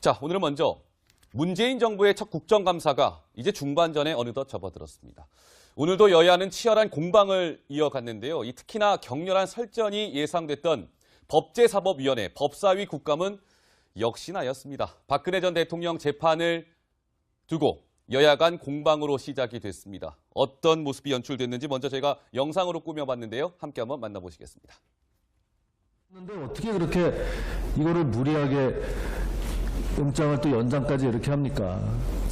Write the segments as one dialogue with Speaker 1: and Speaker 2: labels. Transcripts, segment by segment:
Speaker 1: 자, 오늘은 먼저 문재인 정부의 첫 국정감사가 이제 중반전에 어느덧 접어들었습니다. 오늘도 여야는 치열한 공방을 이어갔는데요. 특히나 격렬한 설전이 예상됐던 법제사법위원회 법사위 국감은 역시나였습니다. 박근혜 전 대통령 재판을 두고 여야 간 공방으로 시작이 됐습니다. 어떤 모습이 연출됐는지 먼저 제가 영상으로 꾸며봤는데요. 함께 한번 만나보시겠습니다.
Speaker 2: 그런데 어떻게 그렇게 이거를 무리하게 영장을 또 연장까지 이렇게 합니까?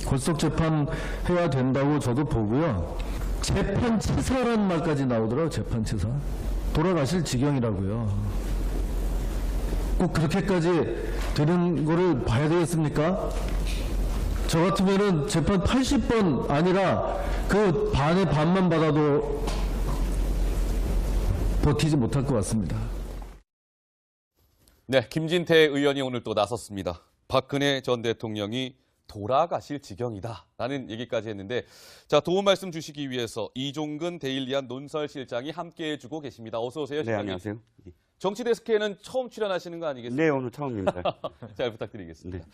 Speaker 2: 골속 재판 해야 된다고 저도 보고요. 재판치사라는 말까지 나오더라고요. 재판치사. 돌아가실 지경이라고요. 꼭 그렇게까지 되는 거를 봐야 되겠습니까? 저 같으면은 재판 80번 아니라 그 반의 반만 받아도 버티지 못할 것 같습니다.
Speaker 1: 네, 김진태 의원이 오늘 또 나섰습니다. 박근혜 전 대통령이 돌아가실 지경이다라는 얘기까지 했는데, 자, 도움 말씀 주시기 위해서 이종근 데일리안 논설실장이 함께해 주고 계십니다. 어서 오세요, 실장님.
Speaker 3: 네, 안녕하세요.
Speaker 1: 정치데스크에는 처음 출연하시는 거 아니겠습니까?
Speaker 3: 네, 오늘 처음입니다.
Speaker 1: 잘 부탁드리겠습니다.
Speaker 3: 네.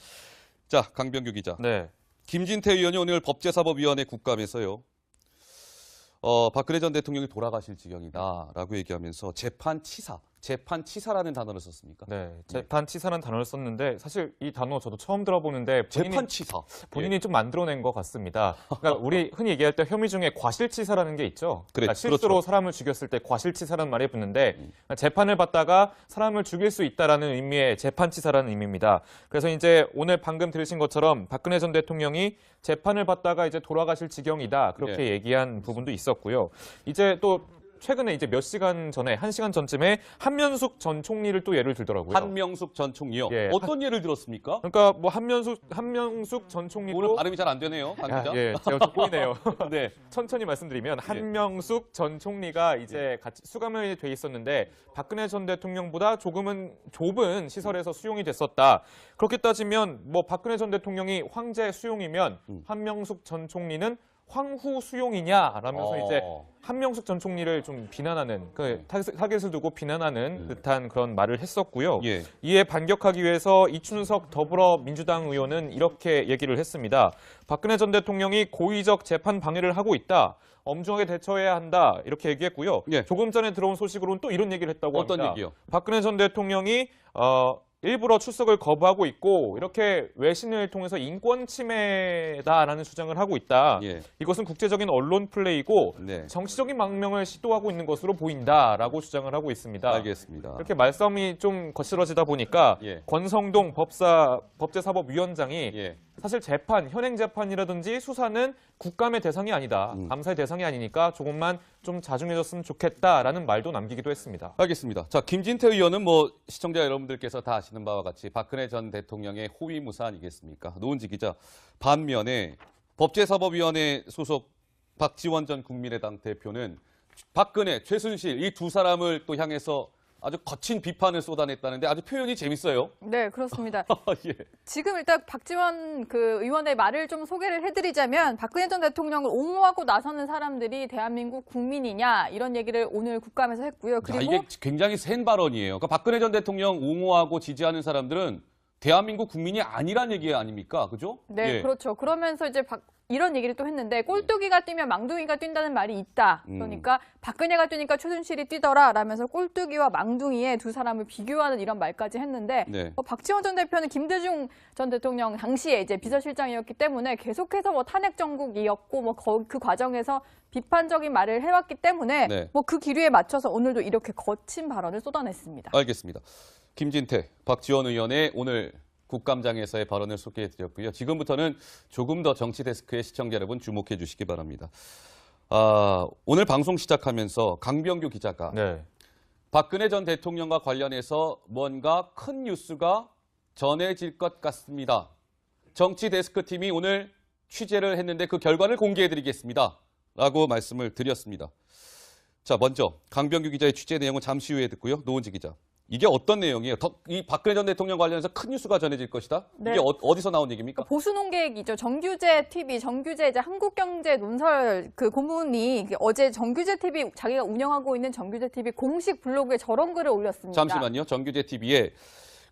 Speaker 1: 자, 강병규 기자.
Speaker 4: 네.
Speaker 1: 김진태 의원이 오늘 법제사법위원회 국감에서요. 박근혜 전 대통령이 돌아가실 지경이다라고 얘기하면서 재판치사라는 단어를 썼습니까?
Speaker 4: 네, 재판치사라는 단어를 썼는데 사실 이 단어 저도 처음 들어보는데
Speaker 1: 재판치사.
Speaker 4: 본인이 좀 만들어낸 것 같습니다. 그러니까 우리 흔히 얘기할 때 혐의 중에 과실치사라는 게 있죠. 그러니까 실수로
Speaker 1: 그렇죠.
Speaker 4: 사람을 죽였을 때 과실치사라는 말이 붙는데 그러니까 재판을 받다가 사람을 죽일 수 있다라는 의미의 재판치사라는 의미입니다. 그래서 이제 오늘 방금 들으신 것처럼 박근혜 전 대통령이 재판을 받다가 이제 돌아가실 지경이다 그렇게 얘기한 부분도 있었고요. 이제 또 최근에 이제 몇 시간 전에, 1시간 전쯤에 한명숙 전 총리를 또 예를 들더라고요.
Speaker 1: 한명숙 전 총리요?
Speaker 4: 예.
Speaker 1: 어떤 예를 들었습니까?
Speaker 4: 그러니까 뭐 한명숙 전 총리도
Speaker 1: 오늘 발음이 잘 안 되네요, 한 기자.
Speaker 4: 예, 제가 좀 꼬이네요.
Speaker 1: 네.
Speaker 4: 천천히 말씀드리면 한명숙 전 총리가 이제 같이 수감이 돼 있었는데 박근혜 전 대통령보다 조금은 좁은 시설에서 수용이 됐었다. 그렇게 따지면 뭐 박근혜 전 대통령이 황제 수용이면 한명숙 전 총리는 황후 수용이냐라면서 이제 한명숙 전 총리를 좀 비난하는 그 타겟을 두고 비난하는 듯한 그런 말을 했었고요.
Speaker 1: 예.
Speaker 4: 이에 반격하기 위해서 이춘석 더불어민주당 의원은 이렇게 얘기를 했습니다. 박근혜 전 대통령이 고의적 재판 방해를 하고 있다. 엄중하게 대처해야 한다. 이렇게 얘기했고요.
Speaker 1: 예.
Speaker 4: 조금 전에 들어온 소식으로는 또 이런 얘기를 했다고 합니다.
Speaker 1: 어떤 얘기요?
Speaker 4: 박근혜 전 대통령이 일부러 출석을 거부하고 있고 이렇게 외신을 통해서 인권 침해다라는 주장을 하고 있다.
Speaker 1: 예.
Speaker 4: 이것은 국제적인 언론 플레이고
Speaker 1: 네.
Speaker 4: 정치적인 망명을 시도하고 있는 것으로 보인다라고 주장을 하고 있습니다.
Speaker 1: 알겠습니다.
Speaker 4: 이렇게 말싸움이 좀 거칠어지다 보니까
Speaker 1: 예.
Speaker 4: 권성동 법제사법위원장이
Speaker 1: 예.
Speaker 4: 사실 현행 재판이라든지 수사는 국감의 대상이 아니다. 감사의 대상이 아니니까 조금만 좀 자중해줬으면 좋겠다라는 말도 남기기도 했습니다.
Speaker 1: 알겠습니다. 자, 김진태 의원은 뭐 시청자 여러분들께서 다 아시는 바와 같이 박근혜 전 대통령의 호위무사 아니겠습니까? 노은지 기자. 반면에 법제사법위원회 소속 박지원 전 국민의당 대표는 박근혜, 최순실 이 두 사람을 또 향해서 아주 거친 비판을 쏟아냈다는데 아주 표현이 재밌어요.
Speaker 5: 네, 그렇습니다.
Speaker 1: 예.
Speaker 5: 지금 일단 박지원 의원의 말을 좀 소개를 해드리자면 박근혜 전 대통령을 옹호하고 나서는 사람들이 대한민국 국민이냐 이런 얘기를 오늘 국감에서 했고요. 그리고
Speaker 1: 이게 굉장히 센 발언이에요. 그러니까 박근혜 전 대통령 옹호하고 지지하는 사람들은 대한민국 국민이 아니란 얘기 아닙니까? 그죠?
Speaker 5: 네,
Speaker 1: 예.
Speaker 5: 그렇죠. 그러면서 이제 이런 얘기를 또 했는데 꼴뚜기가 뛰면 망둥이가 뛴다는 말이 있다. 그러니까 박근혜가 뛰니까 최순실이 뛰더라 라면서 꼴뚜기와 망둥이의 두 사람을 비교하는 이런 말까지 했는데
Speaker 1: 네.
Speaker 5: 박지원 전 대표는 김대중 전 대통령 당시에 이제 비서실장이었기 때문에 계속해서 뭐 탄핵 정국이었고 뭐 그 과정에서 비판적인 말을 해왔기 때문에
Speaker 1: 네.
Speaker 5: 뭐 그 기류에 맞춰서 오늘도 이렇게 거친 발언을 쏟아냈습니다.
Speaker 1: 알겠습니다. 김진태, 박지원 의원의 오늘 국감장에서의 발언을 소개해드렸고요. 지금부터는 조금 더 정치데스크의 시청자 여러분 주목해 주시기 바랍니다. 오늘 방송 시작하면서 강병규 기자가
Speaker 4: 네.
Speaker 1: 박근혜 전 대통령과 관련해서 뭔가 큰 뉴스가 전해질 것 같습니다. 정치데스크 팀이 오늘 취재를 했는데 그 결과를 공개해드리겠습니다. 라고 말씀을 드렸습니다. 자, 먼저 강병규 기자의 취재 내용은 잠시 후에 듣고요. 노은지 기자. 이게 어떤 내용이에요? 이 박근혜 전 대통령 관련해서 큰 뉴스가 전해질 것이다?
Speaker 5: 네.
Speaker 1: 이게 어디서 나온 얘기입니까?
Speaker 5: 보수 논객이죠. 정규재 TV, 정규재 이제 한국경제 논설 그 고문이 어제 정규재 TV 자기가 운영하고 있는 정규재 TV 공식 블로그에 저런 글을 올렸습니다.
Speaker 1: 잠시만요. 정규재 TV에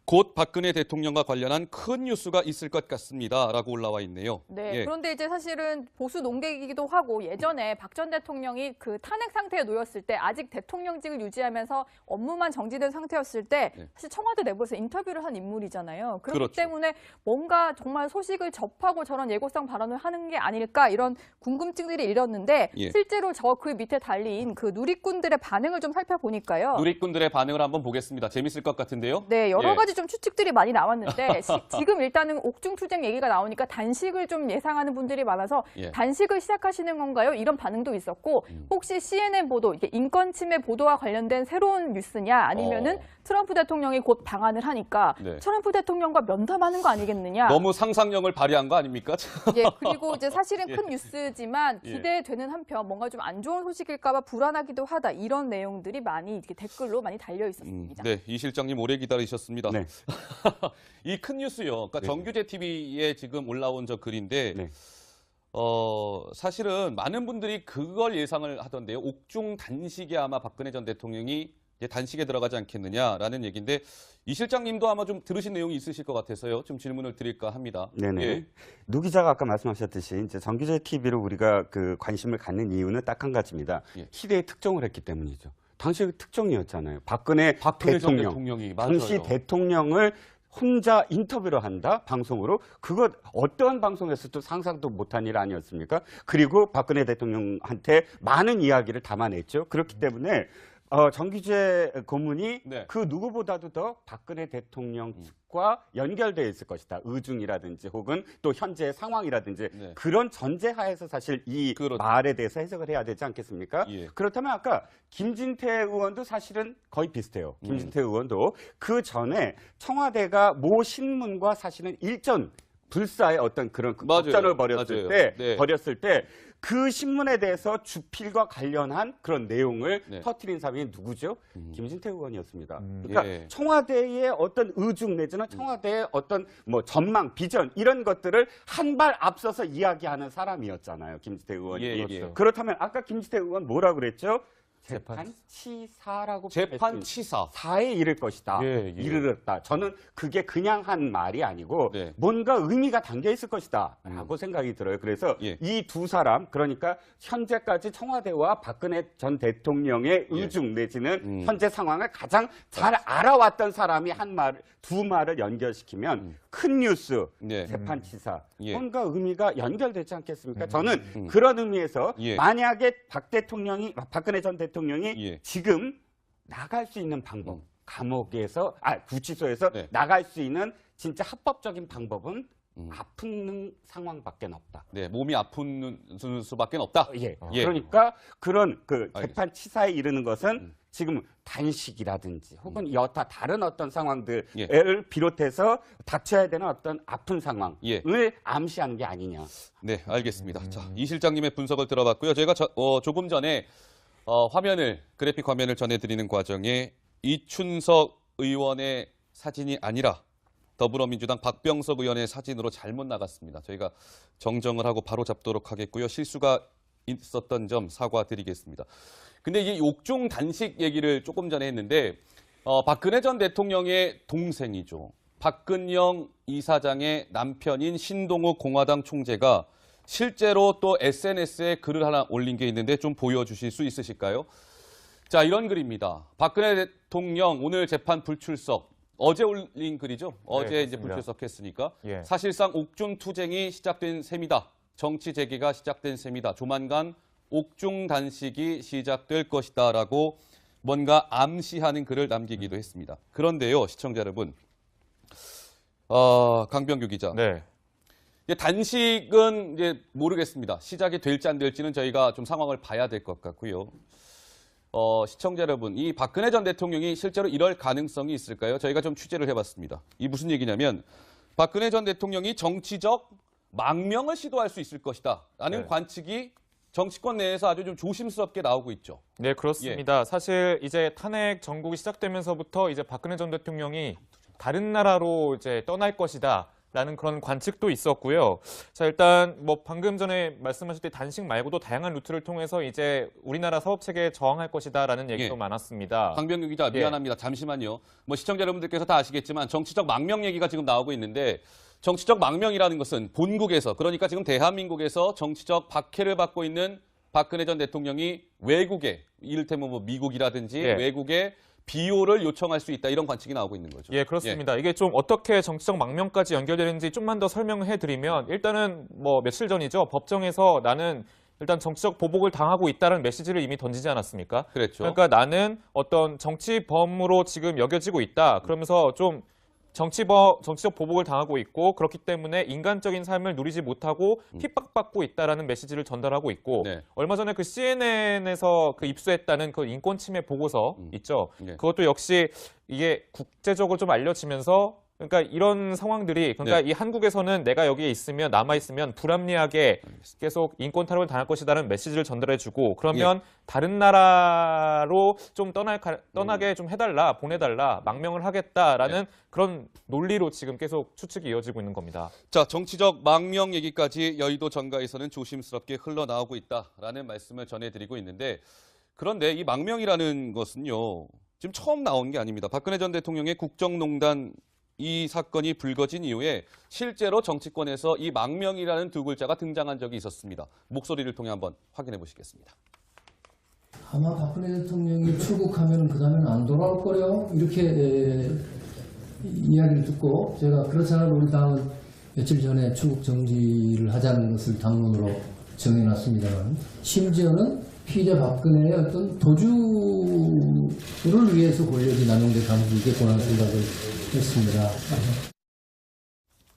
Speaker 1: 곧 박근혜 대통령과 관련한 큰 뉴스가 있을 것 같습니다라고 올라와 있네요.
Speaker 5: 네.
Speaker 1: 예.
Speaker 5: 그런데 이제 사실은 보수 농객이기도 하고 예전에 박 전 대통령이 그 탄핵 상태에 놓였을 때 아직 대통령직을 유지하면서 업무만 정지된 상태였을 때
Speaker 1: 네.
Speaker 5: 사실 청와대 내부에서 인터뷰를 한 인물이잖아요. 그렇기
Speaker 1: 그렇죠.
Speaker 5: 때문에 뭔가 정말 소식을 접하고 저런 예고성 발언을 하는 게 아닐까 이런 궁금증들이 일었는데
Speaker 1: 예.
Speaker 5: 실제로 저 그 밑에 달린 그 누리꾼들의 반응을 좀 살펴보니까요.
Speaker 1: 누리꾼들의 반응을 한번 보겠습니다. 재밌을 것 같은데요.
Speaker 5: 네, 여러
Speaker 1: 예.
Speaker 5: 가지 좀 추측들이 많이 나왔는데 지금 일단은 옥중 투쟁 얘기가 나오니까 단식을 좀 예상하는 분들이 많아서
Speaker 1: 예.
Speaker 5: 단식을 시작하시는 건가요? 이런 반응도 있었고 혹시 CNN 보도, 이게 인권 침해 보도와 관련된 새로운 뉴스냐 아니면은 트럼프 대통령이 곧 방한을 하니까
Speaker 1: 네.
Speaker 5: 트럼프 대통령과 면담하는 거 아니겠느냐?
Speaker 1: 너무 상상력을 발휘한 거 아닙니까?
Speaker 5: 예, 그리고 이제 사실은 큰 뉴스지만
Speaker 1: 예.
Speaker 5: 기대되는 한편 뭔가 좀 안 좋은 소식일까 봐 불안하기도 하다. 이런 내용들이 많이 이렇게 댓글로 많이 달려 있었습니다.
Speaker 1: 네, 이 실장님 오래 기다리셨습니다.
Speaker 3: 네.
Speaker 1: 이 큰 뉴스요. 그러니까
Speaker 3: 네.
Speaker 1: 정규제 TV에 지금 올라온 저 글인데
Speaker 3: 네.
Speaker 1: 사실은 많은 분들이 그걸 예상을 하던데요. 옥중 단식에 아마 박근혜 전 대통령이 이제 단식에 들어가지 않겠느냐라는 얘기인데 이 실장님도 아마 좀 들으신 내용이 있으실 것 같아서요. 좀 질문을 드릴까 합니다.
Speaker 3: 네네.
Speaker 1: 예.
Speaker 3: 노 기자가 아까 말씀하셨듯이 이제 정규제 TV로 우리가 그 관심을 갖는 이유는 딱 한 가지입니다.
Speaker 1: 예.
Speaker 3: 시대의 특종을 했기 때문이죠. 당시 특종이었잖아요. 박근혜
Speaker 1: 전
Speaker 3: 대통령.
Speaker 1: 대통령이 맞아요.
Speaker 3: 당시 대통령을 혼자 인터뷰를 한다 방송으로 그것 어떠한 방송에서도 상상도 못한 일 아니었습니까? 그리고 박근혜 대통령한테 많은 이야기를 담아냈죠. 그렇기 때문에 정규제 고문이
Speaker 1: 네.
Speaker 3: 그 누구보다도 더 박근혜 대통령 측과 연결되어 있을 것이다. 의중이라든지 혹은 또 현재의 상황이라든지
Speaker 1: 네.
Speaker 3: 그런 전제하에서 사실 이
Speaker 1: 그렇죠.
Speaker 3: 말에 대해서 해석을 해야 되지 않겠습니까?
Speaker 1: 예.
Speaker 3: 그렇다면 아까 김진태 의원도 사실은 거의 비슷해요. 김진태 의원도 그 전에 청와대가 모 신문과 사실은 일전 불사의 어떤 그런
Speaker 1: 맞아요.
Speaker 3: 격전을 벌였을
Speaker 1: 맞아요.
Speaker 3: 때
Speaker 1: 네.
Speaker 3: 그 신문에 대해서 주필과 관련한 그런 내용을
Speaker 1: 네.
Speaker 3: 터뜨린 사람이 누구죠? 김진태 의원이었습니다. 그러니까
Speaker 1: 예.
Speaker 3: 청와대의 어떤 의중 내지는 청와대의 어떤 뭐 전망, 비전 이런 것들을 한 발 앞서서 이야기하는 사람이었잖아요. 김진태 의원이.
Speaker 1: 예, 예.
Speaker 3: 그렇다면 아까 김진태 의원 뭐라고 그랬죠? 재판치사라고
Speaker 1: 재판치사.
Speaker 3: 사에 이를 것이다.
Speaker 1: 예, 예.
Speaker 3: 이르렀다. 저는 그게 그냥 한 말이 아니고
Speaker 1: 네.
Speaker 3: 뭔가 의미가 담겨 있을 것이다. 라고 생각이 들어요. 그래서
Speaker 1: 예.
Speaker 3: 이 두 사람 그러니까 현재까지 청와대와 박근혜 전 대통령의
Speaker 1: 예.
Speaker 3: 의중 내지는 현재 상황을 가장 잘 알아왔던 사람이 두 말을 연결시키면 큰 뉴스,
Speaker 1: 네.
Speaker 3: 재판치사
Speaker 1: 예.
Speaker 3: 뭔가 의미가 연결되지 않겠습니까? 저는 그런 의미에서
Speaker 1: 예.
Speaker 3: 만약에 박근혜 전 대통령이
Speaker 1: 예.
Speaker 3: 지금 나갈 수 있는 방법, 감옥에서, 구치소에서
Speaker 1: 네.
Speaker 3: 나갈 수 있는 진짜 합법적인 방법은 아픈 상황밖에 없다.
Speaker 1: 네, 몸이 아픈 수밖에 없다.
Speaker 3: 예.
Speaker 1: 예.
Speaker 3: 그러니까 그런 그
Speaker 1: 알겠습니다.
Speaker 3: 재판 치사에 이르는 것은 지금 단식이라든지 혹은 여타 다른 어떤 상황들을
Speaker 1: 예.
Speaker 3: 비롯해서 닥쳐야 되는 어떤 아픈 상황을
Speaker 1: 예.
Speaker 3: 암시하는 게 아니냐.
Speaker 1: 네, 알겠습니다. 자, 이 실장님의 분석을 들어봤고요. 저희가 조금 전에 그래픽 화면을 전해드리는 과정에 이춘석 의원의 사진이 아니라 더불어민주당 박병석 의원의 사진으로 잘못 나갔습니다. 저희가 정정을 하고 바로 잡도록 하겠고요. 실수가 있었던 점 사과드리겠습니다. 근데 이게 옥중 단식 얘기를 조금 전에 했는데 박근혜 전 대통령의 동생이죠. 박근영 이사장의 남편인 신동욱 공화당 총재가 실제로 또 SNS에 글을 하나 올린 게 있는데 좀 보여주실 수 있으실까요? 자, 이런 글입니다. 박근혜 대통령 오늘 재판 불출석. 어제 올린 글이죠. 어제 이제
Speaker 4: 그렇습니다.
Speaker 1: 불출석했으니까
Speaker 4: 예.
Speaker 1: 사실상 옥중 투쟁이 시작된 셈이다. 정치 재개가 시작된 셈이다. 조만간 옥중 단식이 시작될 것이다라고 뭔가 암시하는 글을 남기기도 했습니다. 그런데요, 시청자 여러분, 강병규 기자.
Speaker 4: 네.
Speaker 1: 이제 단식은 이제 모르겠습니다. 시작이 될지 안 될지는 저희가 좀 상황을 봐야 될 것 같고요. 시청자 여러분, 이 박근혜 전 대통령이 실제로 이럴 가능성이 있을까요? 저희가 좀 취재를 해봤습니다. 이 무슨 얘기냐면 박근혜 전 대통령이 정치적 망명을 시도할 수 있을 것이다 라는
Speaker 4: 네.
Speaker 1: 관측이 정치권 내에서 아주 좀 조심스럽게 나오고 있죠.
Speaker 4: 네, 그렇습니다. 사실 이제 탄핵 정국이 시작되면서부터 이제 박근혜 전 대통령이 다른 나라로 이제 떠날 것이다. 라는 그런 관측도 있었고요. 자, 일단 뭐 방금 전에 말씀하실 때 단식 말고도 다양한 루트를 통해서 이제 우리나라 사법 체계에 저항할 것이다라는 얘기도
Speaker 1: 예.
Speaker 4: 많았습니다.
Speaker 1: 강병규 기자 미안합니다. 잠시만요. 뭐 시청자 여러분들께서 다 아시겠지만 정치적 망명 얘기가 지금 나오고 있는데 정치적 망명이라는 것은 본국에서 그러니까 지금 대한민국에서 정치적 박해를 받고 있는 박근혜 전 대통령이 외국에 이를테면 뭐 미국이라든지
Speaker 4: 예.
Speaker 1: 외국에 비호를 요청할 수 있다 이런 관측이 나오고 있는 거죠.
Speaker 4: 예, 그렇습니다. 이게 좀 어떻게 정치적 망명까지 연결되는지 좀만 더 설명해 드리면 일단은 뭐 며칠 전이죠. 법정에서 나는 일단 정치적 보복을 당하고 있다는 메시지를 이미 던지지 않았습니까?
Speaker 1: 그랬죠.
Speaker 4: 그러니까 나는 어떤 정치범으로 지금 여겨지고 있다. 그러면서 좀 정치적 보복을 당하고 있고 그렇기 때문에 인간적인 삶을 누리지 못하고 핍박받고 있다라는 메시지를 전달하고 있고
Speaker 1: 네.
Speaker 4: 얼마 전에 그 CNN에서 그 입수했다는 그 인권 침해 보고서 있죠.
Speaker 1: 네.
Speaker 4: 그것도 역시 이게 국제적으로 좀 알려지면서 그러니까 이런 상황들이 그러니까
Speaker 1: 네.
Speaker 4: 이 한국에서는 내가 여기에 있으면 남아 있으면 불합리하게 계속 인권 타락을 당할 것이라는 메시지를 전달해주고 그러면 다른 나라로 좀 떠나게 좀 해달라 보내달라 망명을 하겠다라는 그런 논리로 지금 계속 추측이 이어지고 있는 겁니다.
Speaker 1: 자, 정치적 망명 얘기까지 여의도 정가에서는 조심스럽게 흘러나오고 있다라는 말씀을 전해드리고 있는데 그런데 이 망명이라는 것은요. 지금 처음 나온 게 아닙니다. 박근혜 전 대통령의 국정농단 이 사건이 불거진 이후에 실제로 정치권에서 이 망명이라는 두 글자가 등장한 적이 있었습니다. 목소리를 통해 한번 확인해 보시겠습니다.
Speaker 6: 아마 박근혜 대통령이 출국하면 그 다음에는 안 돌아올 거래요. 이렇게 이야기를 듣고 제가 그렇잖아요. 우리 당은 며칠 전에 출국 정지를 하자는 것을 당론으로 정해놨습니다만 심지어는 피의자 박근혜의 어떤 도주를 위해서 권력이 남용될 가능성이 있겠구나 생각을 했습니다.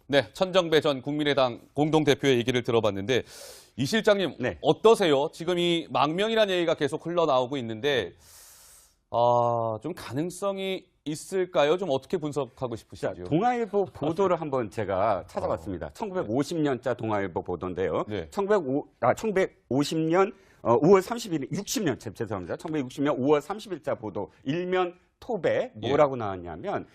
Speaker 1: 네, 천정배 전 국민의당 공동대표의 얘기를 들어봤는데 이 실장님
Speaker 3: 네.
Speaker 1: 어떠세요? 지금 이 망명이라는 얘기가 계속 흘러나오고 있는데 좀 가능성이 있을까요? 좀 어떻게 분석하고
Speaker 3: 자,
Speaker 1: 싶으시죠?
Speaker 3: 동아일보 보도를 한번 제가 찾아봤습니다. 1950년자 동아일보 보도인데요.
Speaker 1: 네.
Speaker 3: 1950년 5월 30일, 60년, 죄송합니다. 1960년 5월 30일자 보도, 일면 톱에 뭐라고 나왔냐면,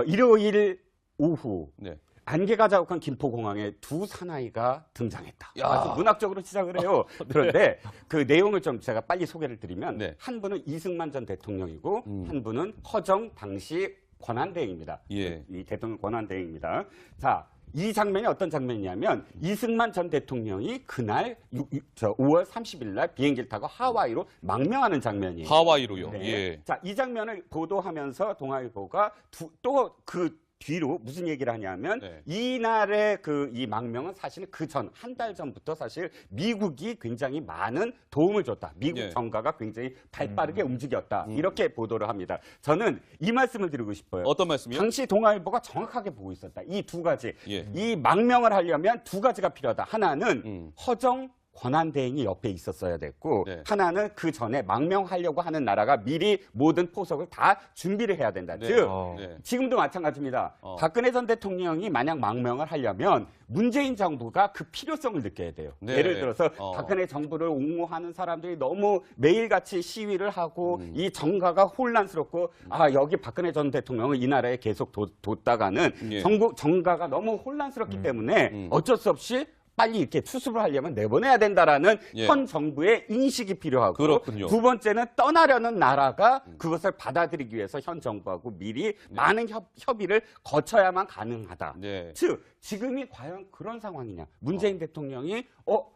Speaker 3: 일요일 오후,
Speaker 1: 네.
Speaker 3: 안개가 자욱한 김포공항에 두 사나이가 등장했다.
Speaker 1: 야.
Speaker 3: 아주 문학적으로 시작을 해요. 그런데 그 내용을 좀 제가 빨리 소개를 드리면,
Speaker 1: 네.
Speaker 3: 한 분은 이승만 전 대통령이고, 한 분은 허정 당시 권한대행입니다.
Speaker 1: 예.
Speaker 3: 이 대통령 권한대행입니다. 자, 이 장면이 어떤 장면이냐면 이승만 전 대통령이 그날 5월 30일 날 비행기를 타고 하와이로 망명하는 장면이에요.
Speaker 1: 하와이로요.
Speaker 3: 네.
Speaker 1: 예.
Speaker 3: 자, 이 장면을 보도하면서 동아일보가 또 그 뒤로 무슨 얘기를 하냐면
Speaker 1: 네.
Speaker 3: 이날의 이 망명은 사실 그 전 한 달 전부터 사실 미국이 굉장히 많은 도움을 줬다. 미국
Speaker 1: 예.
Speaker 3: 정가가 굉장히 발빠르게 움직였다. 이렇게 보도를 합니다. 저는 이 말씀을 드리고 싶어요.
Speaker 1: 어떤 말씀이요?
Speaker 3: 당시 동아일보가 정확하게 보고 있었다. 이 두 가지.
Speaker 1: 예.
Speaker 3: 이 망명을 하려면 두 가지가 필요하다. 하나는 허정 권한대행이 옆에 있었어야 됐고
Speaker 1: 네.
Speaker 3: 하나는 그 전에 망명하려고 하는 나라가 미리 모든 포석을 다 준비를 해야 된다.
Speaker 1: 네.
Speaker 3: 즉
Speaker 1: 네.
Speaker 3: 지금도 마찬가지입니다. 박근혜 전 대통령이 만약 망명을 하려면 문재인 정부가 그 필요성을 느껴야 돼요.
Speaker 1: 네.
Speaker 3: 예를 들어서 박근혜 정부를 옹호하는 사람들이 너무 매일같이 시위를 하고 이 정가가 혼란스럽고 여기 박근혜 전 대통령은 이 나라에 계속 뒀다가는
Speaker 1: 예.
Speaker 3: 정가가 너무 혼란스럽기 때문에 어쩔 수 없이 빨리 이렇게 수습을 하려면 내보내야 된다라는
Speaker 1: 예.
Speaker 3: 현 정부의 인식이 필요하고
Speaker 1: 그렇군요.
Speaker 3: 두 번째는 떠나려는 나라가 그것을 받아들이기 위해서 현 정부하고 미리 많은 협의를 거쳐야만 가능하다.
Speaker 1: 네.
Speaker 3: 즉 지금이 과연 그런 상황이냐. 문재인 대통령이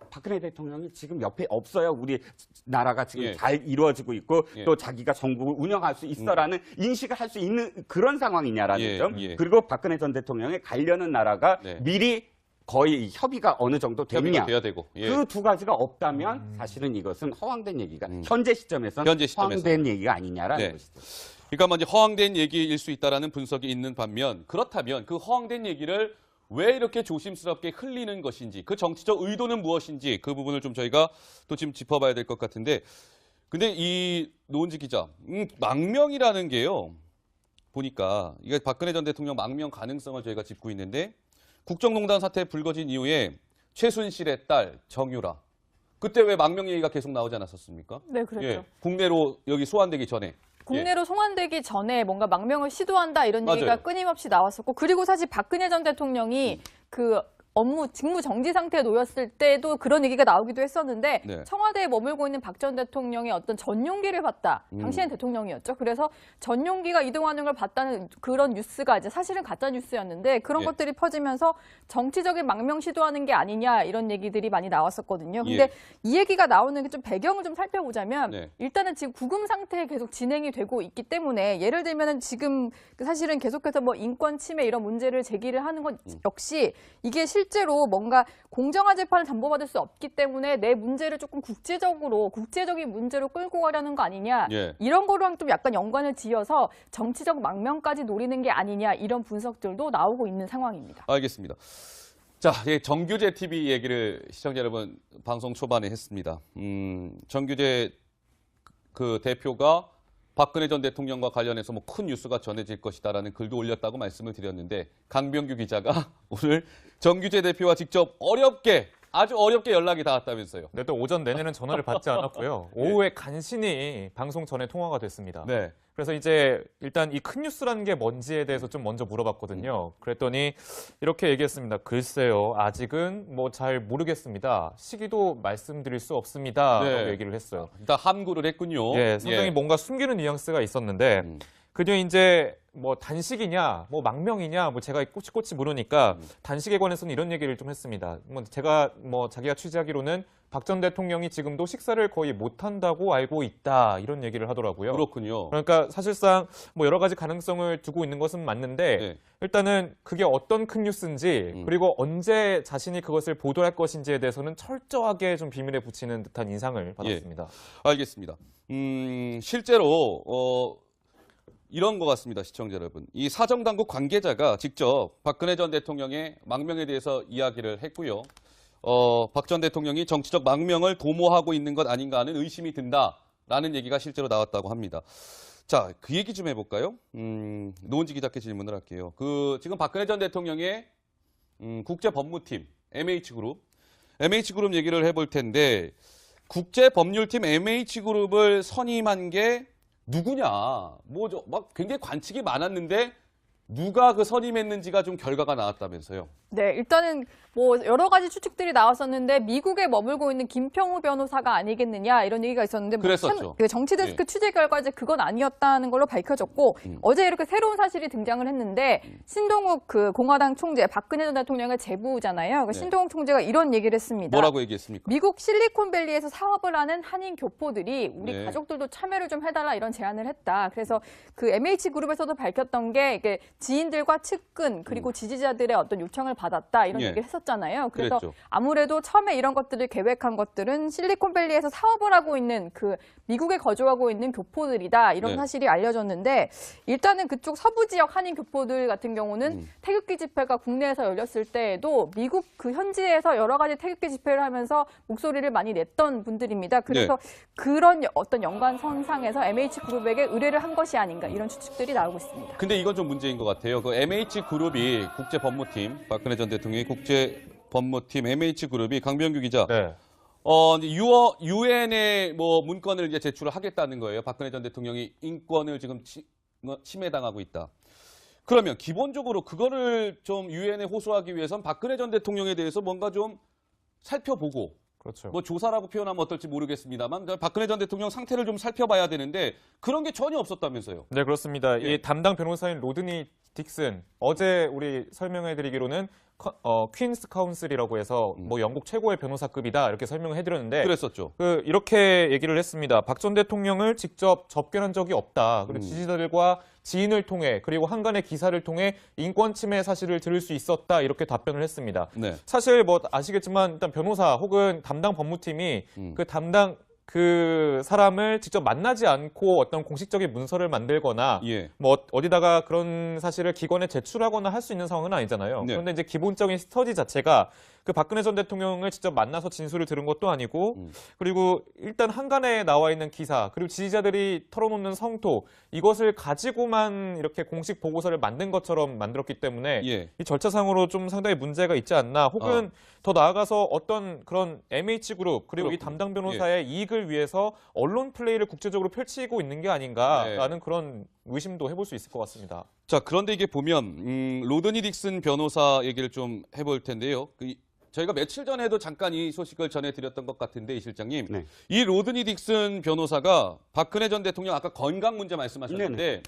Speaker 3: 박근혜 대통령이 지금 옆에 없어요. 우리 나라가 지금
Speaker 1: 예.
Speaker 3: 잘 이루어지고 있고
Speaker 1: 예.
Speaker 3: 또 자기가 정부를 운영할 수 있어라는 인식을 할 수 있는 그런 상황이냐라는
Speaker 1: 예.
Speaker 3: 점.
Speaker 1: 예.
Speaker 3: 그리고 박근혜 전 대통령이 가려는 나라가
Speaker 1: 네.
Speaker 3: 미리 거의 협의가 어느 정도
Speaker 1: 협의가
Speaker 3: 됐냐.
Speaker 1: 돼야 되고. 예.
Speaker 3: 그 두 가지가 없다면 사실은 이것은 허황된 얘기가 현재 시점에서는
Speaker 1: 현재 시점에서.
Speaker 3: 허황된 얘기가 아니냐라는
Speaker 1: 네.
Speaker 3: 것이죠.
Speaker 1: 그러니까 먼저 허황된 얘기일 수 있다라는 분석이 있는 반면 그렇다면 그 허황된 얘기를 왜 이렇게 조심스럽게 흘리는 것인지 그 정치적 의도는 무엇인지 그 부분을 좀 저희가 또 지금 짚어봐야 될 것 같은데 근데 이 노은지 기자 망명이라는 게요 보니까 이게 박근혜 전 대통령 망명 가능성을 저희가 짚고 있는데 국정농단 사태 불거진 이후에 최순실의 딸 정유라 그때 왜 망명 얘기가 계속 나오지 않았었습니까?
Speaker 5: 네, 그랬죠.
Speaker 1: 예, 국내로 여기 소환되기 전에.
Speaker 5: 국내로 송환되기 전에 뭔가 망명을 시도한다 이런
Speaker 1: 맞아요.
Speaker 5: 얘기가 끊임없이 나왔었고 그리고 사실 박근혜 전 대통령이 그 업무 직무 정지 상태에 놓였을 때도 그런 얘기가 나오기도 했었는데
Speaker 1: 네.
Speaker 5: 청와대에 머물고 있는 박 전 대통령의 어떤 전용기를 봤다. 당시엔 대통령이었죠. 그래서 전용기가 이동하는 걸 봤다는 그런 뉴스가 이제 사실은 가짜 뉴스였는데 그런
Speaker 1: 예.
Speaker 5: 것들이 퍼지면서 정치적인 망명 시도하는 게 아니냐 이런 얘기들이 많이 나왔었거든요. 근데
Speaker 1: 예.
Speaker 5: 이 얘기가 나오는 게 좀 배경을 좀 살펴보자면
Speaker 1: 네.
Speaker 5: 일단은 지금 구금 상태에 계속 진행이 되고 있기 때문에 예를 들면은 지금 사실은 계속해서 뭐 인권 침해 이런 문제를 제기를 하는 건 역시 이게 실제로 뭔가 공정한 재판을 담보받을 수 없기 때문에 내 문제를 조금 국제적인 문제로 끌고 가려는 거 아니냐
Speaker 1: 예.
Speaker 5: 이런 거랑 좀 약간 연관을 지어서 정치적 망명까지 노리는 게 아니냐 이런 분석들도 나오고 있는 상황입니다.
Speaker 1: 알겠습니다. 자, 예, 정규재 TV 얘기를 시청자 여러분 방송 초반에 했습니다. 정규재 그 대표가 박근혜 전 대통령과 관련해서 뭐 큰 뉴스가 전해질 것이다라는 글도 올렸다고 말씀을 드렸는데 강병규 기자가 오늘 정규재 대표와 직접 아주 어렵게 연락이 닿았다면서요.
Speaker 4: 근데 또 오전 내내는 전화를 받지 않았고요. 오후에 간신히 방송 전에 통화가 됐습니다.
Speaker 1: 네.
Speaker 4: 그래서 이제 일단 이 큰 뉴스라는 게 뭔지에 대해서 좀 먼저 물어봤거든요. 그랬더니 이렇게 얘기했습니다. 글쎄요, 아직은 뭐 잘 모르겠습니다. 시기도 말씀드릴 수 없습니다.
Speaker 1: 네.
Speaker 4: 라고 얘기를 했어요.
Speaker 1: 일단 함구를 했군요.
Speaker 4: 예, 상당히 뭔가 숨기는 뉘앙스가 있었는데 그녀 이제 뭐 단식이냐, 뭐 망명이냐, 뭐 제가 꼬치꼬치 물으니까 단식에 관해서는 이런 얘기를 좀 했습니다. 뭐 제가 뭐 자기가 취재하기로는 박 전 대통령이 지금도 식사를 거의 못 한다고 알고 있다 이런 얘기를 하더라고요.
Speaker 1: 그렇군요.
Speaker 4: 그러니까 사실상 뭐 여러 가지 가능성을 두고 있는 것은 맞는데
Speaker 1: 네.
Speaker 4: 일단은 그게 어떤 큰 뉴스인지 그리고 언제 자신이 그것을 보도할 것인지에 대해서는 철저하게 좀 비밀에 붙이는 듯한 인상을 받았습니다.
Speaker 1: 알겠습니다. 실제로 이런 것 같습니다, 시청자 여러분. 이 사정당국 관계자가 직접 박근혜 전 대통령의 망명에 대해서 이야기를 했고요. 박 전 대통령이 정치적 망명을 도모하고 있는 것 아닌가 하는 의심이 든다라는 얘기가 실제로 나왔다고 합니다. 자, 그 얘기 좀 해볼까요? 노은지 기자께 질문을 할게요. 지금 박근혜 전 대통령의 국제법무팀 MH그룹 얘기를 해볼 텐데 국제법률팀 MH그룹을 선임한 게 누구냐? 막 굉장히 관측이 많았는데 누가 그 선임했는지가 좀 결과가 나왔다면서요.
Speaker 5: 네, 일단은 뭐 여러 가지 추측들이 나왔었는데 미국에 머물고 있는 김평우 변호사가 아니겠느냐 이런 얘기가 있었는데
Speaker 1: 그랬었죠.
Speaker 5: 그 정치데스크 취재 결과 이제 그건 아니었다는 걸로 밝혀졌고 어제 이렇게 새로운 사실이 등장을 했는데 신동욱 그 공화당 총재 박근혜 전 대통령의 제부잖아요. 그
Speaker 1: 네.
Speaker 5: 신동욱 총재가 이런 얘기를 했습니다.
Speaker 1: 뭐라고 얘기했습니까?
Speaker 5: 미국 실리콘밸리에서 사업을 하는 한인 교포들이 우리
Speaker 1: 네.
Speaker 5: 가족들도 참여를 좀 해달라 이런 제안을 했다. 그래서 그 MH그룹에서도 밝혔던 게 이게 지인들과 측근 그리고 지지자들의 어떤 요청을 받았다 이런
Speaker 1: 예.
Speaker 5: 얘기를 했었잖아요. 그래서
Speaker 1: 그랬죠.
Speaker 5: 아무래도 처음에 이런 것들을 계획한 것들은 실리콘밸리에서 사업을 하고 있는 그 미국에 거주하고 있는 교포들이다 이런
Speaker 1: 네.
Speaker 5: 사실이 알려졌는데 일단은 그쪽 서부 지역 한인 교포들 같은 경우는 태극기 집회가 국내에서 열렸을 때에도 미국 그 현지에서 여러 가지 태극기 집회를 하면서 목소리를 많이 냈던 분들입니다. 그래서 그런 어떤 연관선상에서 MH그룹에게 의뢰를 한 것이 아닌가 이런 추측들이 나오고 있습니다.
Speaker 1: 근데 이건 좀 문제인 것 같아요. 그 MH그룹이 국제법무팀, 박근혜 전 대통령의 국제법무팀 MH그룹이 강병규 기자.
Speaker 4: 네.
Speaker 1: 유엔에 뭐 문건을 이제 제출을 하겠다는 거예요. 박근혜 전 대통령이 인권을 지금 침해당하고 있다. 그러면 기본적으로 그거를 좀 유엔에 호소하기 위해선 박근혜 전 대통령에 대해서 뭔가 좀 살펴보고
Speaker 4: 그렇죠.
Speaker 1: 뭐 조사라고 표현하면 어떨지 모르겠습니다만 박근혜 전 대통령 상태를 좀 살펴봐야 되는데 그런 게 전혀 없었다면서요.
Speaker 4: 네, 그렇습니다.
Speaker 1: 예.
Speaker 4: 이 담당 변호사인 로드니 딕슨 어제 우리 설명해드리기로는 퀸스 카운슬이라고 해서 뭐 영국 최고의 변호사급이다 이렇게 설명을 해드렸는데
Speaker 1: 그랬었죠.
Speaker 4: 이렇게 얘기를 했습니다. 박 전 대통령을 직접 접견한 적이 없다. 그리고 지지자들과 지인을 통해 그리고 한간의 기사를 통해 인권 침해 사실을 들을 수 있었다 이렇게 답변을 했습니다.
Speaker 1: 네.
Speaker 4: 사실 뭐 아시겠지만 일단 변호사 혹은 담당 법무팀이 그 사람을 직접 만나지 않고 어떤 공식적인 문서를 만들거나
Speaker 1: 예.
Speaker 4: 뭐 어디다가 그런 사실을 기관에 제출하거나 할 수 있는 상황은 아니잖아요.
Speaker 1: 네.
Speaker 4: 그런데 이제 기본적인 스터디 자체가 그 박근혜 전 대통령을 직접 만나서 진술을 들은 것도 아니고 그리고 일단 한간에 나와 있는 기사 그리고 지지자들이 털어놓는 성토 이것을 가지고만 이렇게 공식 보고서를 만든 것처럼 만들었기 때문에
Speaker 1: 예.
Speaker 4: 이 절차상으로 좀 상당히 문제가 있지 않나 혹은 더 나아가서 어떤 그런 MH그룹 그리고 이
Speaker 1: 그렇군요.
Speaker 4: 담당 변호사의 이익을 위해서 언론 플레이를 국제적으로 펼치고 있는 게 아닌가라는 그런 의심도 해볼 수 있을 것 같습니다.
Speaker 1: 자, 그런데 이게 보면 로드니 딕슨 변호사 얘기를 좀 해볼 텐데요. 저희가 며칠 전에도 잠깐 이 소식을 전해드렸던 것 같은데 이 실장님,
Speaker 3: 네.
Speaker 1: 이 로드니 딕슨 변호사가 박근혜 전 대통령 아까 건강 문제 말씀하셨는데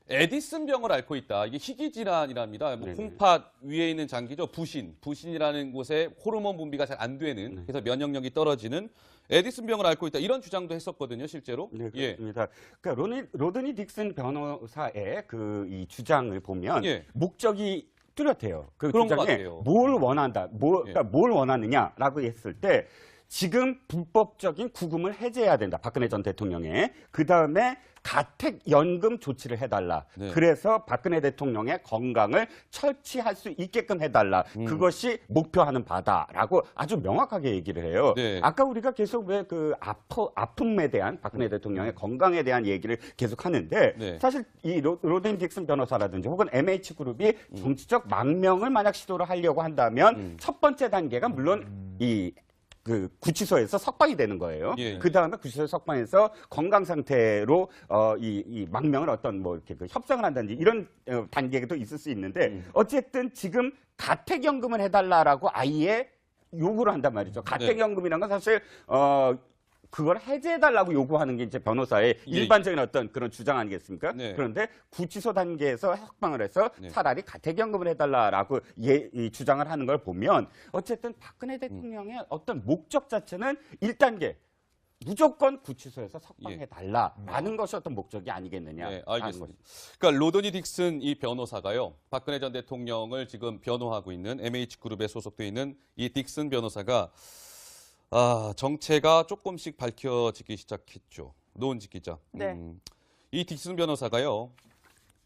Speaker 1: 에디슨 병을 앓고 있다. 이게 희귀 질환이랍니다. 뭐
Speaker 3: 네네.
Speaker 1: 콩팥 위에 있는 장기죠. 부신이라는 곳에 호르몬 분비가 잘 안 되는, 그래서 면역력이 떨어지는 에디슨 병을 앓고 있다. 이런 주장도 했었거든요, 실제로.
Speaker 3: 네,
Speaker 1: 예.
Speaker 3: 그렇습니다. 그러니까 로드니 딕슨 변호사의 이 주장을 보면
Speaker 1: 예.
Speaker 3: 목적이 뚜렷해요. 그
Speaker 1: 그런 것
Speaker 3: 주장에
Speaker 1: 같아요.
Speaker 3: 뭘 원한다, 그러니까 뭘 원하느냐라고 했을 때 지금 불법적인 구금을 해제해야 된다. 박근혜 전 대통령의. 그다음에 가택연금 조치를 해달라.
Speaker 1: 네.
Speaker 3: 그래서 박근혜 대통령의 건강을 철치할 수 있게끔 해달라. 그것이 목표하는 바다라고 아주 명확하게 얘기를 해요.
Speaker 1: 네.
Speaker 3: 아까 우리가 계속 왜 그 아픔에 대한 박근혜 대통령의 건강에 대한 얘기를 계속 하는데
Speaker 1: 네.
Speaker 3: 사실 이 로드니 딕슨 변호사라든지 혹은 MH그룹이 정치적 망명을 만약 시도를 하려고 한다면 첫 번째 단계가 물론 그 구치소에서 석방이 되는 거예요.
Speaker 1: 예.
Speaker 3: 그 다음에 구치소 석방에서 건강 상태로 이 망명을 어떤 뭐 이렇게 그 협상을 한다든지 이런 단계도 있을 수 있는데 어쨌든 지금 가택연금을 해달라라고 아예 요구를 한단 말이죠. 가택연금이라는 건 사실 그걸 해제해달라고 요구하는 게 이제 변호사의 일반적인 어떤 그런 주장 아니겠습니까?
Speaker 1: 네.
Speaker 3: 그런데 구치소 단계에서 석방을 해서
Speaker 1: 네.
Speaker 3: 차라리 가택연금을 해달라라고 이 주장을 하는 걸 보면 어쨌든 박근혜 대통령의 어떤 목적 자체는 1단계 무조건 구치소에서 석방해달라라는 것이 어떤 목적이 아니겠느냐.
Speaker 1: 네, 알겠습니다. 그러니까 로드니 딕슨 이 변호사가요, 박근혜 전 대통령을 지금 변호하고 있는 MH그룹에 소속돼 있는 이 딕슨 변호사가 정체가 조금씩 밝혀지기 시작했죠. 노은지 기자.
Speaker 5: 네.
Speaker 1: 이 딕슨 변호사가요,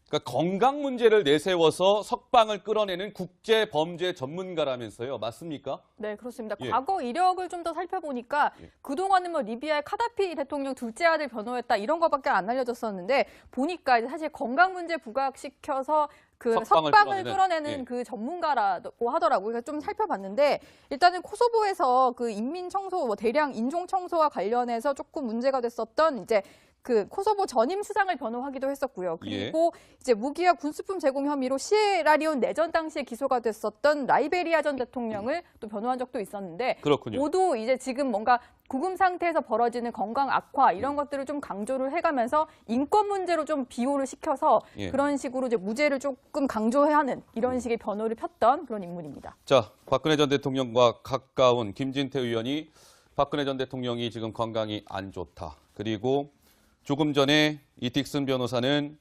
Speaker 1: 그러니까 건강 문제를 내세워서 석방을 끌어내는 국제 범죄 전문가라면서요. 맞습니까?
Speaker 5: 네, 그렇습니다.
Speaker 1: 예.
Speaker 5: 과거 이력을 좀 더 살펴보니까 그동안은 뭐 리비아의 카다피 대통령 둘째 아들 변호했다 이런 거밖에 안 알려졌었는데 보니까 이제 사실 건강 문제 부각시켜서 그
Speaker 1: 석방을
Speaker 5: 석방을
Speaker 1: 끌어내는,
Speaker 5: 끌어내는 그 전문가라고 하더라고요. 그러니까 좀 살펴봤는데 일단은 코소보에서 그 인민 청소, 뭐 대량 인종 청소와 관련해서 조금 문제가 됐었던 이제 그 코소보 전임 수상을 변호하기도 했었고요. 그리고 이제 무기와 군수품 제공 혐의로 시에라리온 내전 당시에 기소가 됐었던 라이베리아 전 대통령을 또 변호한 적도 있었는데
Speaker 1: 그렇군요.
Speaker 5: 모두 이제 지금 뭔가 구금 상태에서 벌어지는 건강 악화 이런 것들을 좀 강조를 해가면서 인권 문제로 좀 비호를 시켜서 그런 식으로 이제 무죄를 조금 강조해야 하는 이런 식의 변호를 폈던 그런 인물입니다.
Speaker 1: 자, 박근혜 전 대통령과 가까운 김진태 의원이 박근혜 전 대통령이 지금 건강이 안 좋다. 그리고 조금 전에 이 딕슨 변호사는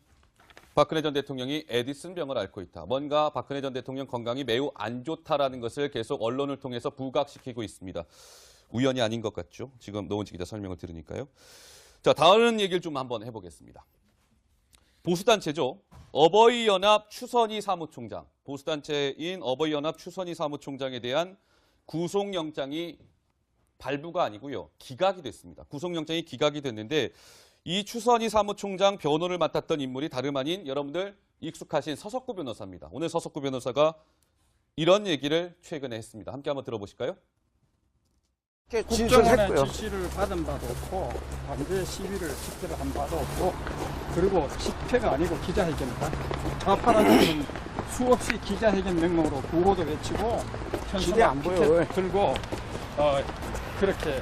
Speaker 1: 박근혜 전 대통령이 에디슨 병을 앓고 있다. 뭔가 박근혜 전 대통령 건강이 매우 안 좋다라는 것을 계속 언론을 통해서 부각시키고 있습니다. 우연이 아닌 것 같죠? 지금 노은지 기자 설명을 들으니까요. 자, 다른 얘기를 좀 한번 해보겠습니다. 보수단체죠. 어버이연합 추선희 사무총장, 보수단체인 어버이연합 추선희 사무총장에 대한 구속영장이 발부가 아니고요. 기각이 됐습니다. 구속영장이 기각이 됐는데 이 추선희 사무총장 변호를 맡았던 인물이 다름 아닌 여러분들 익숙하신 서석구 변호사입니다. 오늘 서석구 변호사가 이런 얘기를 최근에 했습니다. 함께 한번 들어보실까요?
Speaker 7: 국정원의 지시를 받은 바도 없고 반대 시위를 집회를 한 바도 없고 그리고 집회가 아니고 기자회견이다. 좌파라는 수없이 기자회견 명목으로 구호도 외치고 현수막 피켓 들고 그렇게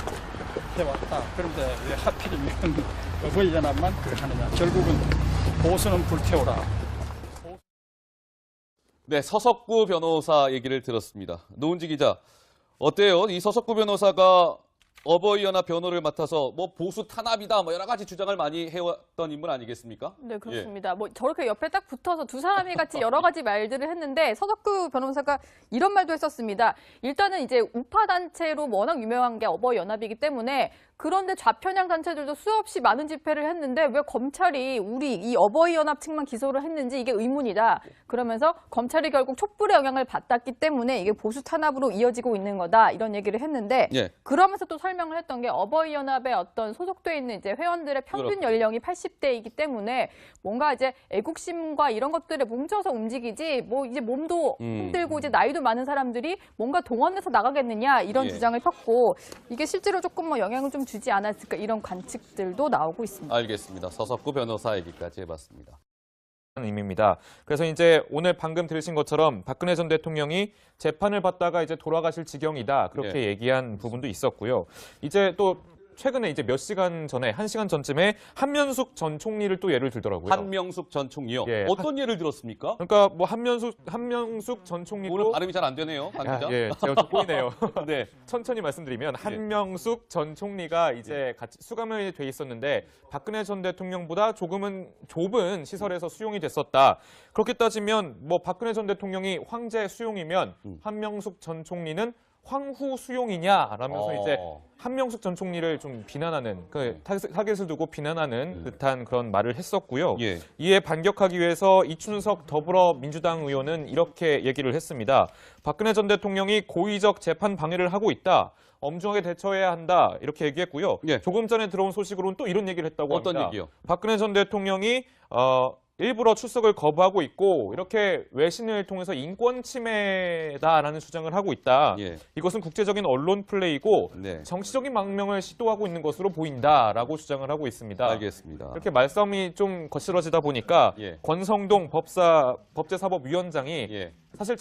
Speaker 7: 해왔다. 그런데 왜 하필이면 어버이연합만 그렇게 하느냐. 결국은 보수는 불태워라.
Speaker 1: 네, 서석구 변호사 얘기를 들었습니다. 노은지 기자, 어때요? 이 서석구 변호사가 어버이연합 변호를 맡아서 뭐 보수 탄압이다, 뭐 여러 가지 주장을 많이 해왔던 인물 아니겠습니까?
Speaker 5: 네, 그렇습니다. 뭐 저렇게 옆에 딱 붙어서 두 사람이 같이 여러 가지 말들을 했는데 서석구 변호사가 이런 말도 했었습니다. 일단은 이제 우파 단체로 워낙 유명한 게 어버이연합이기 때문에 그런데 좌편향 단체들도 수없이 많은 집회를 했는데 왜 검찰이 우리 이 어버이연합 측만 기소를 했는지 이게 의문이다. 그러면서 검찰이 결국 촛불의 영향을 받았기 때문에 이게 보수 탄압으로 이어지고 있는 거다. 이런 얘기를 했는데
Speaker 1: 예.
Speaker 5: 그러면서 또 설명을 했던 게 어버이연합의 어떤 소속돼 있는 이제 회원들의 평균 연령이 80대이기 때문에 뭔가 이제 애국심과 이런 것들에 뭉쳐서 움직이지 뭐 이제 몸도 힘들고 이제 나이도 많은 사람들이 뭔가 동원해서 나가겠느냐 이런
Speaker 1: 예.
Speaker 5: 주장을 폈고 이게 실제로 조금 뭐 영향을 좀 주지 않았을까 이런 관측들도 나오고 있습니다.
Speaker 1: 알겠습니다. 서석구 변호사 얘기까지 해봤습니다.
Speaker 4: 의미입니다. 그래서 이제 오늘 방금 들으신 것처럼 박근혜 전 대통령이 재판을 받다가 이제 돌아가실 지경이다 그렇게 얘기한 부분도 있었고요. 이제 또 최근에 이제 몇 시간 전에 1시간 전쯤에 한명숙 전 총리를 또 예를 들더라고요.
Speaker 1: 한명숙 전 총리요.
Speaker 4: 예.
Speaker 1: 어떤 예를 들었습니까?
Speaker 4: 그러니까 뭐 한명숙 전 총리도
Speaker 1: 오늘 발음이 잘 안 되네요. 강 기자.
Speaker 4: 예, 제가 좀 꼬이네요.
Speaker 1: 네.
Speaker 4: 천천히 말씀드리면 한명숙 전 총리가 이제 같이 수감이 돼 있었는데 박근혜 전 대통령보다 조금은 좁은 시설에서 수용이 됐었다. 그렇게 따지면 뭐 박근혜 전 대통령이 황제 수용이면 한명숙 전 총리는 황후 수용이냐라면서 이제 한명숙 전 총리를 좀 비난하는 그 타겟을 두고 비난하는 듯한 그런 말을 했었고요.
Speaker 1: 예.
Speaker 4: 이에 반격하기 위해서 이춘석 더불어민주당 의원은 이렇게 얘기를 했습니다. 박근혜 전 대통령이 고의적 재판 방해를 하고 있다. 엄중하게 대처해야 한다. 이렇게 얘기했고요.
Speaker 1: 예.
Speaker 4: 조금 전에 들어온 소식으로는 또 이런 얘기를 했다고
Speaker 1: 어떤
Speaker 4: 합니다.
Speaker 1: 얘기요?
Speaker 4: 박근혜 전 대통령이 일부러 출석을 거부하고 있고 이렇게 외신을 통해서 인권 침해다라는 주장을 하고 있다.
Speaker 1: 예.
Speaker 4: 이것은 국제적인 언론 플레이고
Speaker 1: 네.
Speaker 4: 정치적인 망명을 시도하고 있는 것으로 보인다라고 주장을 하고 있습니다.
Speaker 1: 알겠습니다.
Speaker 4: 이렇게 말싸움이 좀 거칠어지다 보니까
Speaker 1: 예.
Speaker 4: 권성동 법제사법위원장이
Speaker 1: 예.
Speaker 4: 사실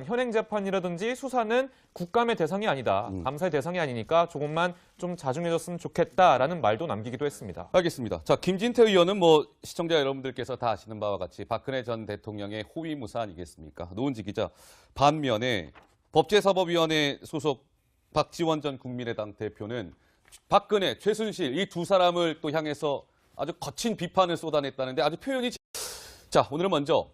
Speaker 4: 현행 재판이라든지 수사는 국감의 대상이 아니다. 감사의 대상이 아니니까 조금만 좀 자중해줬으면 좋겠다라는 말도 남기기도 했습니다.
Speaker 1: 알겠습니다. 자, 김진태 의원은 뭐 시청자 여러분들께서 다 아시는 바와 같이 박근혜 전 대통령의 호위무사 아니겠습니까? 노은지 기자, 반면에 법제사법위원회 소속 박지원 전 국민의당 대표는 박근혜, 최순실 이 두 사람을 또 향해서 아주 거친 비판을 쏟아냈다는데 아주 표현이... 자, 오늘은 먼저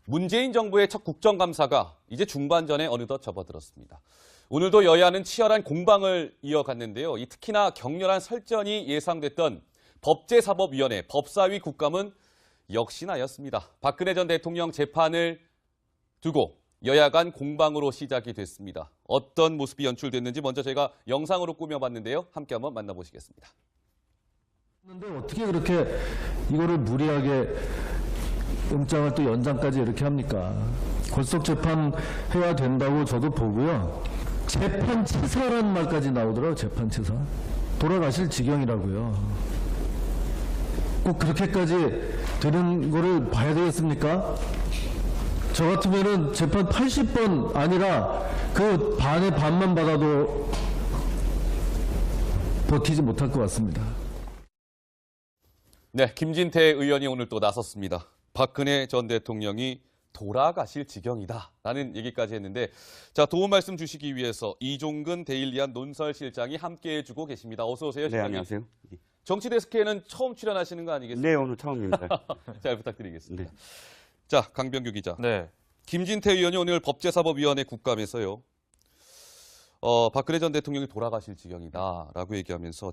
Speaker 1: 문재인 정부의 첫 국정감사가 이제 중반전에 어느덧 접어들었습니다. 오늘도 여야는 치열한 공방을 이어갔는데요. 특히나 격렬한 설전이 예상됐던 법제사법위원회 법사위 국감은 역시나였습니다. 박근혜 전 대통령 재판을 두고 여야 간 공방으로 시작이 됐습니다. 어떤 모습이 연출됐는지 먼저 제가 영상으로 꾸며봤는데요. 함께 한번 만나보시겠습니다.
Speaker 2: 그런데 어떻게 그렇게 이거를 무리하게 영장을 또 연장까지 이렇게 합니까? 골속 재판 해야 된다고 저도 보고요. 재판 치사라는 말까지 나오더라고요. 재판 치사. 돌아가실 지경이라고요. 꼭 그렇게까지 되는 거를 봐야 되겠습니까? 저 같으면은 재판 80번 아니라 그 반의 반만 받아도 버티지 못할 것 같습니다.
Speaker 1: 네, 김진태 의원이 오늘 또 나섰습니다. 박근혜 전 대통령이 돌아가실 지경이다라는 얘기까지 했는데, 자, 도움 말씀 주시기 위해서 이종근 데일리안 논설실장이 함께해주고 계십니다. 어서 오세요,
Speaker 3: 네,
Speaker 1: 실장님.
Speaker 3: 안녕하세요.
Speaker 1: 정치데스크에는 처음 출연하시는 거 아니겠습니까?
Speaker 3: 네, 오늘 처음입니다.
Speaker 1: 잘 부탁드리겠습니다.
Speaker 3: 네.
Speaker 1: 자, 강병규 기자.
Speaker 4: 네.
Speaker 1: 김진태 의원이 오늘 법제사법위원회 국감에서요. 박근혜 전 대통령이 돌아가실 지경이다라고 얘기하면서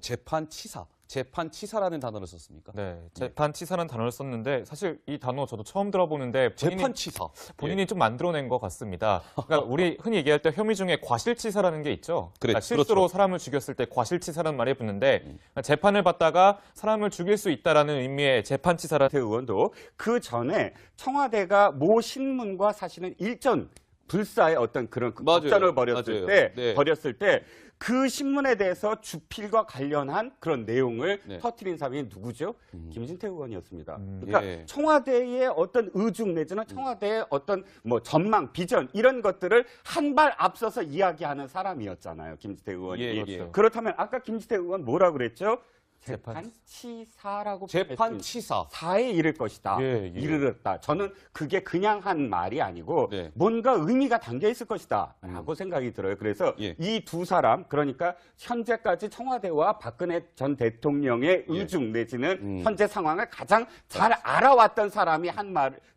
Speaker 1: 재판치사라는 단어를 썼습니까?
Speaker 4: 네, 재판치사라는 단어를 썼는데 사실 이 단어 저도 처음 들어보는데
Speaker 1: 재판치사.
Speaker 4: 본인이 좀 만들어낸 것 같습니다. 그러니까 우리 흔히 얘기할 때 혐의 중에 과실치사라는 게 있죠. 그러니까 실수로
Speaker 1: 그렇죠.
Speaker 4: 사람을 죽였을 때 과실치사라는 말이 붙는데 그러니까 재판을 받다가 사람을 죽일 수 있다라는 의미의 재판치사라는
Speaker 3: 태 의원도 그 전에 청와대가 모 신문과 사실은 일전 불사의 어떤 그런 접전을 벌였을 때 그 신문에 대해서 주필과 관련한 그런 내용을 터뜨린 사람이 누구죠? 김진태 의원이었습니다. 그러니까 청와대의 어떤 의중 내지는 청와대의 어떤 뭐 전망, 비전 이런 것들을 한 발 앞서서 이야기하는 사람이었잖아요. 김진태 의원이.
Speaker 1: 그렇죠.
Speaker 3: 그렇다면 아까 김진태 의원 뭐라 그랬죠? 재판치사라고
Speaker 1: 재판치사.
Speaker 3: 사에 이를 것이다. 이르렀다. 저는 그게 그냥 한 말이 아니고 뭔가 의미가 담겨 있을 것이다 라고 생각이 들어요. 그래서 이 두 사람, 그러니까 현재까지 청와대와 박근혜 전 대통령의 의중 내지는 현재 상황을 가장 잘 알아왔던 사람이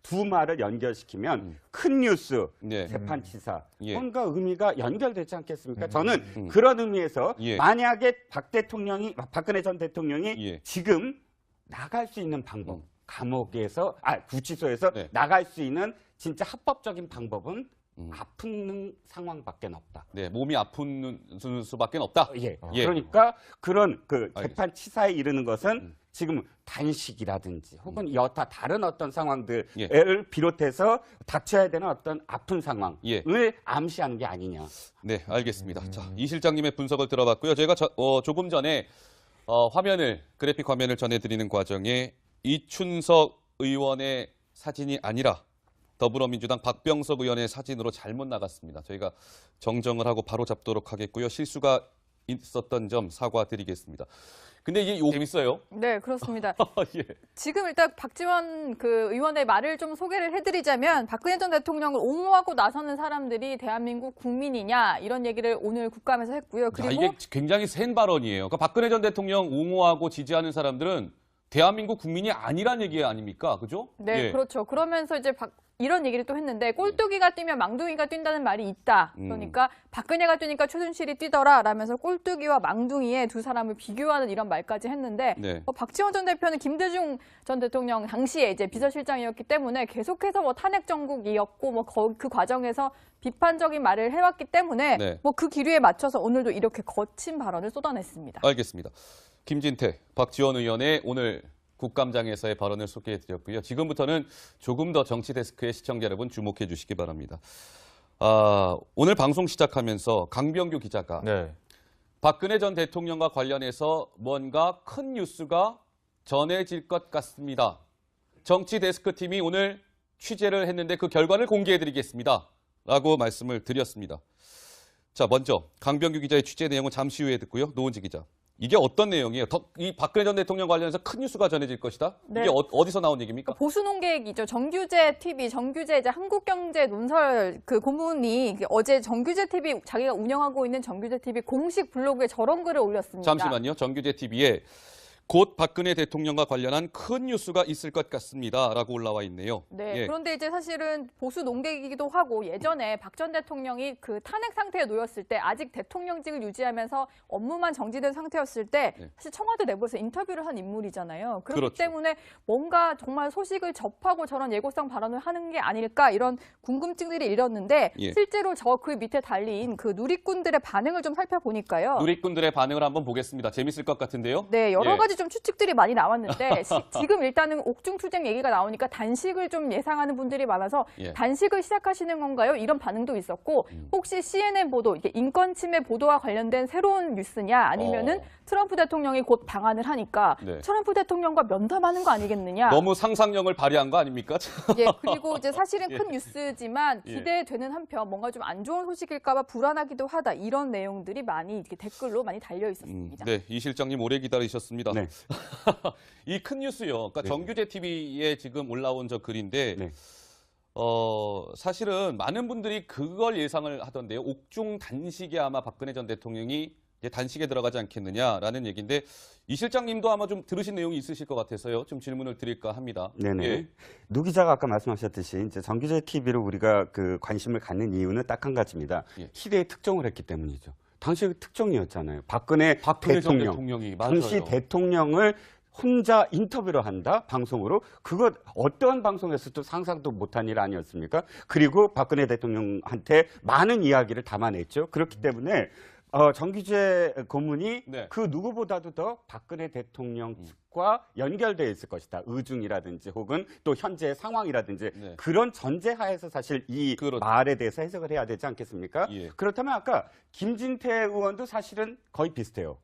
Speaker 3: 두 말을 연결시키면 큰 뉴스,
Speaker 1: 네.
Speaker 3: 재판치사
Speaker 1: 예.
Speaker 3: 뭔가 의미가 연결되지 않겠습니까? 저는 그런 의미에서
Speaker 1: 예.
Speaker 3: 만약에 박근혜 전 대통령이
Speaker 1: 예.
Speaker 3: 지금 나갈 수 있는 방법, 감옥에서 구치소에서
Speaker 1: 네.
Speaker 3: 나갈 수 있는 진짜 합법적인 방법은 아픈 상황밖에 없다.
Speaker 1: 네, 몸이 아픈 수밖에 없다.
Speaker 3: 예.
Speaker 1: 예.
Speaker 3: 그러니까 그런 그
Speaker 1: 알겠습니다.
Speaker 3: 재판 치사에 이르는 것은 지금 단식이라든지 혹은 여타 다른 어떤 상황들을
Speaker 1: 예.
Speaker 3: 비롯해서 닥쳐야 되는 어떤 아픈 상황을
Speaker 1: 예.
Speaker 3: 암시하는 게 아니냐.
Speaker 1: 네, 알겠습니다. 자, 이 실장님의 분석을 들어봤고요. 저희가 조금 전에 그래픽 화면을 전해드리는 과정에 이춘석 의원의 사진이 아니라 더불어민주당 박병석 의원의 사진으로 잘못 나갔습니다. 저희가 정정을 하고 바로 잡도록 하겠고요. 실수가 있었던 점 사과드리겠습니다. 근데 이게 재밌어요.
Speaker 5: 네, 그렇습니다.
Speaker 1: 예.
Speaker 5: 지금 일단 박지원 그 의원의 말을 좀 소개를 해드리자면 박근혜 전 대통령을 옹호하고 나서는 사람들이 대한민국 국민이냐 이런 얘기를 오늘 국감에서 했고요.
Speaker 1: 자,
Speaker 5: 그리고
Speaker 1: 이게 굉장히 센 발언이에요. 그러니까 박근혜 전 대통령 옹호하고 지지하는 사람들은 대한민국 국민이 아니란 얘기 아닙니까? 그죠?
Speaker 5: 네,
Speaker 1: 예.
Speaker 5: 그렇죠. 그러면서 이제 이런 얘기를 또 했는데 꼴뚜기가 뛰면 망둥이가 뛴다는 말이 있다. 그러니까 박근혜가 뛰니까 최순실이 뛰더라 라면서 꼴뚜기와 망둥이의 두 사람을 비교하는 이런 말까지 했는데
Speaker 1: 네.
Speaker 5: 박지원 전 대표는 김대중 전 대통령 당시에 이제 비서실장이었기 때문에 계속해서 뭐 탄핵 정국이었고 뭐 그 과정에서 비판적인 말을 해왔기 때문에
Speaker 1: 네.
Speaker 5: 뭐 그 기류에 맞춰서 오늘도 이렇게 거친 발언을 쏟아냈습니다.
Speaker 1: 알겠습니다. 김진태, 박지원 의원의 오늘 국감장에서의 발언을 소개해드렸고요. 지금부터는 조금 더 정치데스크의 시청자 여러분 주목해 주시기 바랍니다. 오늘 방송 시작하면서 강병규 기자가
Speaker 4: 네.
Speaker 1: 박근혜 전 대통령과 관련해서 뭔가 큰 뉴스가 전해질 것 같습니다. 정치데스크 팀이 오늘 취재를 했는데 그 결과를 공개해드리겠습니다. 라고 말씀을 드렸습니다. 자, 먼저 강병규 기자의 취재 내용은 잠시 후에 듣고요. 노은지 기자. 이게 어떤 내용이에요? 이 박근혜 전 대통령 관련해서 큰 뉴스가 전해질 것이다?
Speaker 5: 네.
Speaker 1: 이게 어디서 나온 얘기입니까?
Speaker 5: 보수 논객이죠. 정규재 TV, 정규재 이제 한국경제 논설 그 고문이 어제 정규재 TV 자기가 운영하고 있는 정규재 TV 공식 블로그에 저런 글을 올렸습니다.
Speaker 1: 잠시만요. 정규재 TV에 곧 박근혜 대통령과 관련한 큰 뉴스가 있을 것 같습니다. 라고 올라와 있네요.
Speaker 5: 네.
Speaker 1: 예.
Speaker 5: 그런데 이제 사실은 보수 농객이기도 하고 예전에 박 전 대통령이 그 탄핵 상태에 놓였을 때 아직 대통령직을 유지하면서 업무만 정지된 상태였을 때
Speaker 1: 네.
Speaker 5: 사실 청와대 내부에서 인터뷰를 한 인물이잖아요. 그렇기
Speaker 1: 그렇죠.
Speaker 5: 때문에 뭔가 정말 소식을 접하고 저런 예고성 발언을 하는 게 아닐까 이런 궁금증들이 일었는데
Speaker 1: 예.
Speaker 5: 실제로 저 그 밑에 달린 그 누리꾼들의 반응을 좀 살펴보니까요.
Speaker 1: 누리꾼들의 반응을 한번 보겠습니다. 재밌을 것 같은데요.
Speaker 5: 네, 여러
Speaker 1: 예.
Speaker 5: 가지 좀 추측들이 많이 나왔는데 지금 일단은 옥중투쟁 얘기가 나오니까 단식을 좀 예상하는 분들이 많아서
Speaker 1: 예.
Speaker 5: 단식을 시작하시는 건가요? 이런 반응도 있었고 혹시 CNN 보도, 이게 인권 침해 보도와 관련된 새로운 뉴스냐 아니면은 트럼프 대통령이 곧 방한을 하니까
Speaker 1: 네.
Speaker 5: 트럼프 대통령과 면담하는 거 아니겠느냐?
Speaker 1: 너무 상상력을 발휘한 거 아닙니까?
Speaker 5: 예, 그리고 이제 사실은
Speaker 1: 예.
Speaker 5: 큰 뉴스지만
Speaker 1: 예.
Speaker 5: 기대되는 한편 뭔가 좀 안 좋은 소식일까봐 불안하기도 하다 이런 내용들이 많이 이렇게 댓글로 많이 달려 있었습니다.
Speaker 1: 네, 이 실장님 오래 기다리셨습니다.
Speaker 3: 네.
Speaker 1: 이 큰 뉴스요. 그러니까 정규재 TV에 지금 올라온 저 글인데
Speaker 3: 네.
Speaker 1: 사실은 많은 분들이 그걸 예상을 하던데요. 옥중 단식에 아마 박근혜 전 대통령이 이제 단식에 들어가지 않겠느냐라는 얘기인데 이 실장님도 아마 좀 들으신 내용이 있으실 것 같아서요. 좀 질문을 드릴까 합니다.
Speaker 3: 네네.
Speaker 1: 예.
Speaker 3: 노 기자가 아까 말씀하셨듯이 이제 정규재 TV를 우리가 그 관심을 갖는 이유는 딱 한 가지입니다.
Speaker 1: 예.
Speaker 3: 시대의 특종을 했기 때문이죠. 당시의 특종이었잖아요. 박근혜
Speaker 1: 전
Speaker 3: 대통령.
Speaker 1: 대통령이 맞아요.
Speaker 3: 당시 대통령을 혼자 인터뷰를 한다 방송으로 그것 어떤 방송에서도 상상도 못한 일 아니었습니까? 그리고 박근혜 대통령한테 많은 이야기를 담아냈죠. 그렇기 때문에 정규재 고문이
Speaker 1: 네.
Speaker 3: 그 누구보다도 더 박근혜 대통령 측과 연결되어 있을 것이다. 의중이라든지 혹은 또 현재 상황이라든지
Speaker 1: 네.
Speaker 3: 그런 전제하에서 사실 이
Speaker 1: 그렇죠.
Speaker 3: 말에 대해서 해석을 해야 되지 않겠습니까?
Speaker 1: 예.
Speaker 3: 그렇다면 아까 김진태 의원도 사실은 거의 비슷해요.